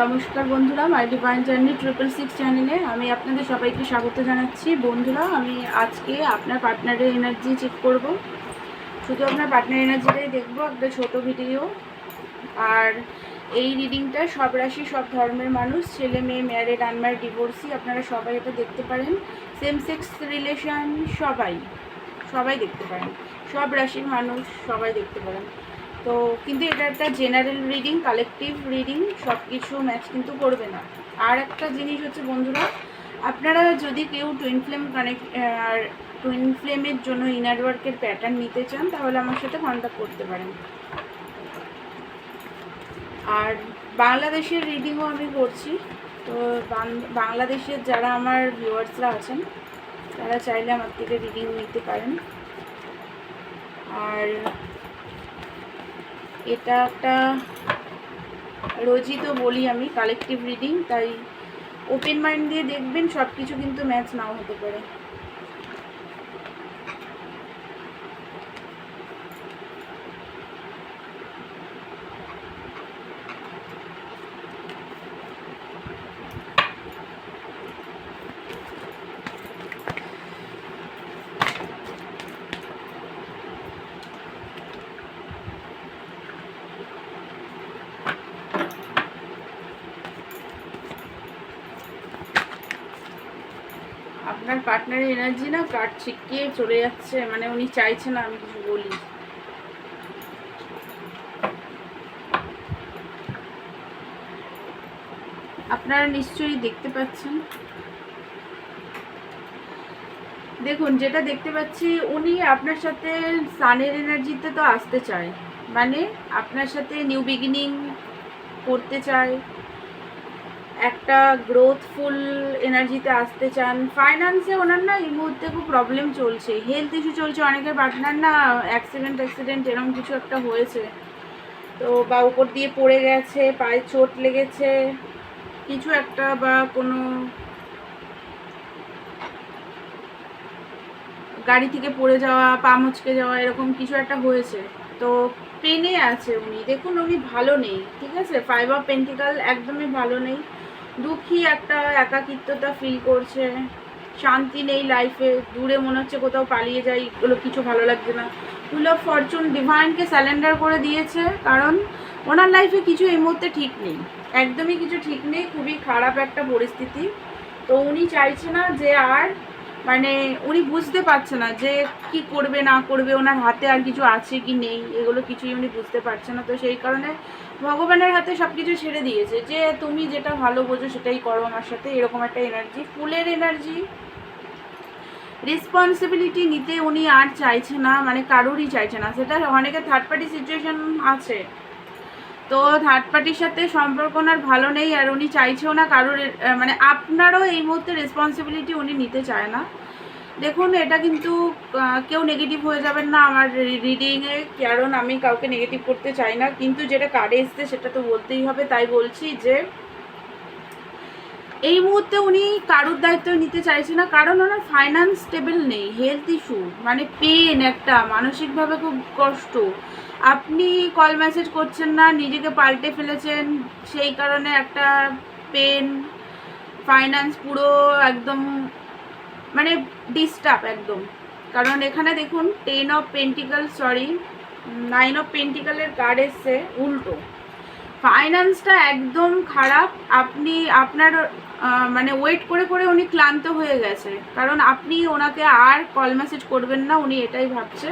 নমস্কার বন্ধুরা, মাই divine journey 666 চ্যানেলে আমি আপনাদের সবাইকে স্বাগত জানাচ্ছি। বন্ধুরা, আমি আজকে আপনার পার্টনারের এনার্জি চেক করব। শুধু আপনার পার্টনার এনার্জিটাই দেখব, একটা ছোট ভিডিও। আর এই রিডিংটা সব রাশি, সব ধর্মের মানুষ, ছেলে মেয়ে, ম্যারিড, আনম্যারিড, ডিভোর্সি, আপনারা সবাই এটা দেখতে পারেন। সেম সেক্স রিলেশন সবাই দেখতে পারেন। সব রাশির মানুষ সবাই দেখতে পারেন। তো কিন্তু এটা একটা জেনারেল রিডিং, কালেকটিভ রিডিং, সব কিছু ম্যাচ কিন্তু করবে না। আর একটা জিনিস হচ্ছে বন্ধুরা, আপনারা যদি কেউ টুইন ফ্লেমের জন্য ইনার ওয়ার্কের প্যাটার্ন নিতে চান, তাহলে আমার সাথে কন্ট্যাক্ট করতে পারেন। আর বাংলাদেশের রিডিংও আমি করছি। তো বাংলাদেশের যারা আমার ভিউয়ার্সরা আছেন, তারা চাইলে আমার থেকে রিডিং নিতে পারেন। আর এটা একটা রোজই তো বলি আমি কালেকটিভ রিডিং, তাই ওপেন মাইন্ড দিয়ে দেখবেন, সব কিছু কিন্তু ম্যাচ নাও হতে পারে। আপনার পার্টনারের এনার্জি না কার্ড ছিটকিয়ে চলে যাচ্ছে, মানে উনি চাইছে না আমি কিছু বলি। আপনারা নিশ্চয়ই দেখতে পাচ্ছেন। দেখুন, যেটা দেখতে পাচ্ছি, উনি আপনার সাথে সানের এনার্জিতে তো আসতে চায়, মানে আপনার সাথে নিউ বিগিনিং করতে চায়, একটা গ্রোথফুল এনার্জিতে আসতে চান। ফাইন্যান্সে ওনার না এই মুহূর্তে খুব প্রবলেম চলছে, হেলথ ইস্যু চলছে। অনেকের পার্টনার না অ্যাক্সিডেন্ট এরকম কিছু একটা হয়েছে, তো বা উপর দিয়ে পড়ে গেছে, পায়ে চোট লেগেছে কিছু একটা, বা কোনো গাড়ি থেকে পড়ে যাওয়া, পা মুচকে যাওয়া, এরকম কিছু একটা হয়েছে। তো পেনে আছে উনি। দেখুন, উনি ভালো নেই, ঠিক আছে? 5 অফ পেন্টিকাল একদমই ভালো নেই। দুঃখী, একটা একাকিত্বতা ফিল করছে, শান্তি নেই লাইফে, দূরে মনে হচ্ছে কোথাও পালিয়ে যাই, এগুলো কিছু ভালো লাগছে না। হুইল অফ ফরচুন ডিভাইনকে স্যালেন্ডার করে দিয়েছে, কারণ ওনার লাইফে কিছু এই মুহূর্তে ঠিক নেই, একদমই কিছু ঠিক নেই, খুবই খারাপ একটা পরিস্থিতি। তো উনি চাইছে না যে আর, মানে উনি বুঝতে পারছে না যে কি করবে না করবে, ওনার হাতে আর কিছু আছে কি নেই, এগুলো কিছুই উনি বুঝতে পারছে না। তো সেই কারণে ভগবানের হাতে সব কিছু ছেড়ে দিয়েছে, যে তুমি যেটা ভালো বোঝো সেটাই করো আমার সাথে, এরকম একটা এনার্জি, ফুলের এনার্জি। রেসপন্সিবিলিটি নিতে উনি আর চাইছে না, মানে কারোরই চাইছে না। সেটা অনেকের থার্ড পার্টি সিচুয়েশন আছে, তো থার্ড পার্টির সাথে সম্পর্ক ওনার ভালো নেই, আর উনি চাইছেও না কারোর, মানে আপনারও এই মুহূর্তে রেসপন্সিবিলিটি উনি নিতে চায় না। দেখুন, এটা কিন্তু কেউ নেগেটিভ হয়ে যাবেন না আমার রিডিংয়ে, কারণ আমি কাউকে নেগেটিভ করতে চাই না, কিন্তু যেটা কার্ডে এসছে সেটা তো বলতেই হবে। তাই বলছি যে এই মুহূর্তে উনি কারোর দায়িত্ব নিতে চাইছে না, কারণ ওনার ফাইন্যান্স স্টেবল নেই, হেলথ ইস্যু, মানে পেন, একটা মানসিকভাবে খুব কষ্ট। আপনি কল মেসেজ করছেন না, নিজেকে পাল্টে ফেলেছেন, সেই কারণে একটা পেন, ফাইন্যান্স পুরো একদম মানে ডিস্টার্ব একদম। কারণ এখানে দেখুন 10 অফ পেন্টিকাল, 9 অফ পেন্টিকালের কার্ড এসছে উল্টো। ফাইন্যান্সটা একদম খারাপ। আপনি আপনার মানে ওয়েট করে করে উনি ক্লান্ত হয়ে গেছে, কারণ আপনি ওনাকে আর কল মেসেজ করবেন না, উনি এটাই ভাবছে।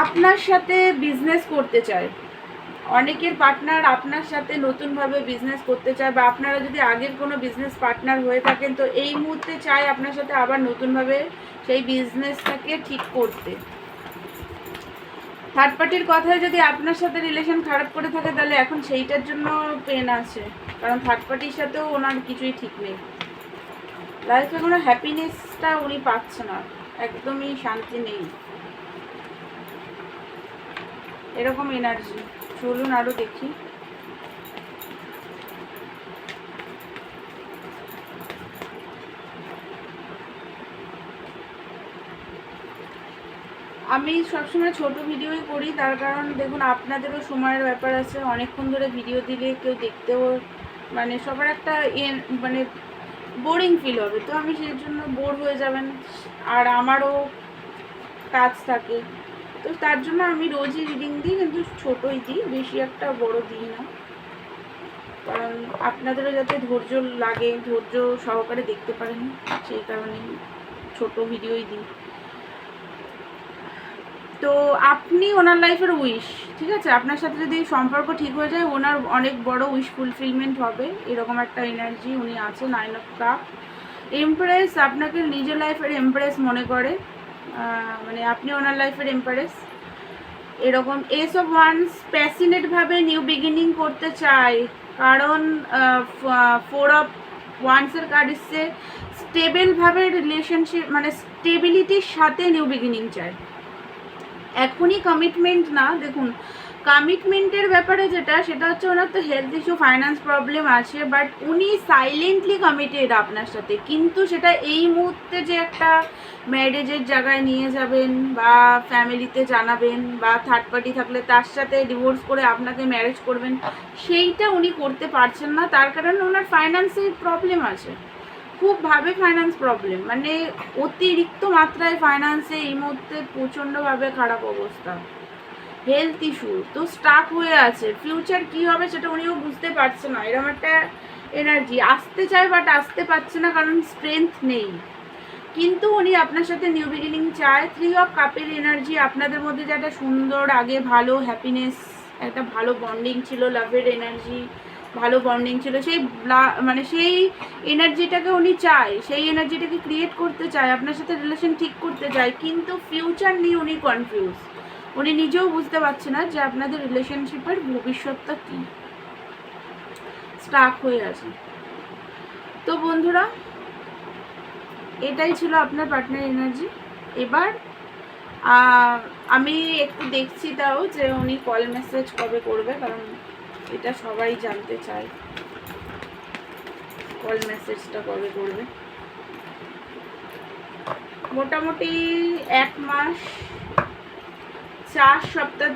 আপনার সাথে বিজনেস করতে চায়, অনেকের পার্টনার আপনার সাথে নতুনভাবে বিজনেস করতে চায়, বা আপনারা যদি আগের কোনো বিজনেস পার্টনার হয়ে থাকেন, তো এই মুহূর্তে চায় আপনার সাথে আবার নতুনভাবে সেই বিজনেসটাকে ঠিক করতে। থার্ড পার্টির কথায় যদি আপনার সাথে রিলেশন খারাপ করে থাকে, তাহলে এখন সেইটার জন্য পেন আছে, কারণ থার্ড পার্টির সাথেও ওনার কিছুই ঠিক নেই। লাইফে কোনো হ্যাপিনেসটা উনি পাচ্ছে না, একদমই শান্তি নেই, এরকম এনার্জি। চলুন আরও দেখি। আমি সবসময় ছোট ভিডিওই করি, তার কারণ দেখুন আপনাদেরও সময়ের ব্যাপার আছে, অনেকক্ষণ ধরে ভিডিও দিলে কেউ দেখতেও মানে সবার একটা মানে বোরিং ফিল হবে, তো আমি সেই জন্য বোর হয়ে যাবেন, আর আমারও কাজ থাকে, তো তার জন্য আমি রোজই রিডিং দিই, কিন্তু ছোটোই দিই, বেশি একটা বড় দিই না, কারণ আপনাদেরও যাতে ধৈর্য লাগে, ধৈর্য সহকারে দেখতে পারেন, সেই কারণেই ছোট ভিডিওই দিই। তো আপনি ওনার লাইফের উইশ, ঠিক আছে, আপনার সাথে যদি সম্পর্ক ঠিক হয়ে যায়, ওনার অনেক বড় উইশ ফুলফিলমেন্ট হবে, এরকম একটা এনার্জি উনি আছে। 9 অফ কাপ, এমপ্রেস, আপনাকে নিজের লাইফের এমপ্রেস মনে করে, মানে আপনি ওনার লাইফের এমপ্রেস, এরকম। এস অফ ওয়ান্স, প্যাশনেটভাবে নিউ বিগিনিং করতে চায়, কারণ 4 অফ ওয়ান্সের কার্ড এসছে, স্টেবলভাবে রিলেশনশিপ, মানে স্টেবিলিটির সাথে নিউ বিগিনিং চায়। এখনই কমিটমেন্ট না, দেখুন কমিটমেন্টের ব্যাপারে যেটা, সেটা হচ্ছে ওনার তো হেলথ ইস্যু, ফাইন্যান্স প্রবলেম আছে, বাট উনি সাইলেন্টলি কমিটেড আপনার সাথে, কিন্তু সেটা এই মুহূর্তে যে একটা ম্যারেজের জায়গায় নিয়ে যাবেন, বা ফ্যামিলিতে জানাবেন, বা থার্ড পার্টি থাকলে তার সাথে ডিভোর্স করে আপনাকে ম্যারেজ করবেন, সেইটা উনি করতে পারছেন না, তার কারণে ওনার ফাইন্যান্সের প্রবলেম আছে, খুব ভাবে ফাইন্যান্স প্রবলেম, মানে অতিরিক্ত মাত্রায় ফাইন্যান্সে এই মুহূর্তে প্রচণ্ডভাবে খারাপ অবস্থা, হেলথ ইস্যু, তো স্টাক হয়ে আছে, ফিউচার কি হবে সেটা উনিও বুঝতে পারছে না, এরকম একটা এনার্জি আসতে চায়, বাট আসতে পারছে না, কারণ স্ট্রেংথ নেই, কিন্তু উনি আপনার সাথে নিউ বিগিনিং চায়। 3 অফ কাপের এনার্জি, আপনাদের মধ্যে যে একটা সুন্দর আগে ভালো হ্যাপিনেস, একটা ভালো বন্ডিং ছিল, লাভের এনার্জি, ভালো বন্ডিং ছিল, সেই মানে সেই এনার্জিটাকে উনি চায়, সেই এনার্জিটাকে ক্রিয়েট করতে চায়, আপনার সাথে রিলেশন ঠিক করতে চায়, কিন্তু ফিউচার নিয়ে উনি কনফিউজ, উনি নিজেও বুঝতে পারছে না যে আপনাদের রিলেশনশিপের ভবিষ্যৎটা কী, স্টাক হয়ে আছে। তো বন্ধুরা, এটাই ছিল আপনার পার্টনার এনার্জি। এবার আমি একটু দেখছি তাও যে উনি কল মেসেজ কবে করবে, কারণ এটা সবাই জানতে চায়, কল মেসেজটা কবে করবে। মোটামুটি 1 মাস 4 সপ্তাহ,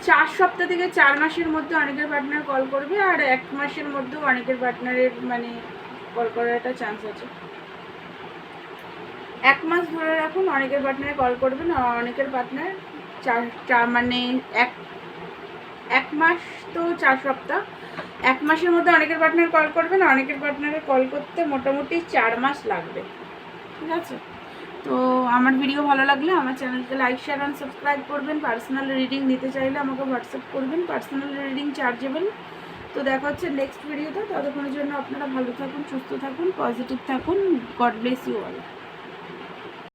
4 সপ্তাহ থেকে 4 মাসের মধ্যে অনেকের পার্টনার কল করবে, আর 1 মাসের মধ্যেও অনেকের পার্টনারের মানে কল করার একটা চান্স আছে। 1 মাস ধরে রাখুন, অনেকের পার্টনারে কল করবেন, আর অনেকের পার্টনার 4 মানে 1 মাস তো 4 সপ্তাহ, 1 মাসের মধ্যে অনেকের পার্টনার কল করবেন, অনেকের পার্টনারে কল করতে মোটামুটি 4 মাস লাগবে, ঠিক আছে। তো আমার ভিডিও ভালো লাগলে আমার চ্যানেলকে লাইক, শেয়ার অ্যান্ড সাবস্ক্রাইব করবেন। পার্সোনাল রিডিং নিতে চাইলে আমাকে হোয়াটসঅ্যাপ করবেন, পার্সোনাল রিডিং চার্জেবল। তো দেখা হচ্ছে নেক্সট ভিডিওতে, ততক্ষণের জন্য আপনারা ভালো থাকুন, সুস্থ থাকুন, পজিটিভ থাকুন। God bless you all.